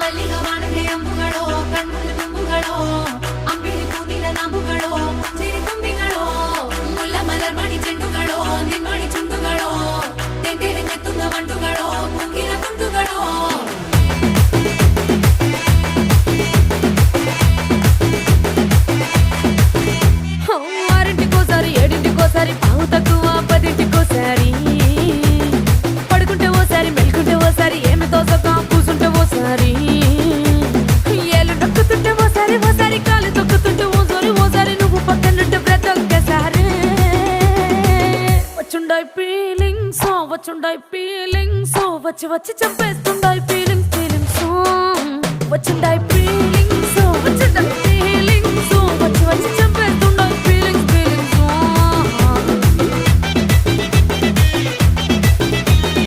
ಮಲ್ಲಿಗ ವಾಣಗೆ ಅಂಬುಗಳೋ ಕಣ್ಣುಗಳ ತುಂಬುಗಳೋ ಅಂಬಿಳಿ ಕೂದಿನ ನಂಬುಗಳೋ ಸಿರಿ ತುಂಬಿಗಳೋ ಮುಲ್ಲ ಮಲರ್ಮಣಿ ಚೆಂಡುಗಳೋ ನಿನ್ಮಣಿ ಚುಂಡುಗಳೋ ತೆಂಡೆರೆ ಕೆತ್ತುಂಗ ಮಂಟುಗಳೋ ಕುಂಗಿನ ತುಂಡುಗಳೋ ఆరింటికోసారి ఏడింటికోసారి పావు తక్కువ పదింటికోసారి పడుకుంటే ఓసారి మెలుకుంటే ఓసారి ఏమి తోసక కూసుంటే ఓసారి ఏళ్ళు నొక్కుతుంటే ఓసారి ఓసారి కాలు తొక్కుతుంటే ఓసారి నువ్వు పక్కనుంటే ప్రతి ఒక్కసారి వచ్చుండాయి ఫీలింగ్స్ వచ్చి వచ్చి చంపేస్తుండాయి ఫీలింగ్స్ వచ్చిండాయి ఫీలింగ్స్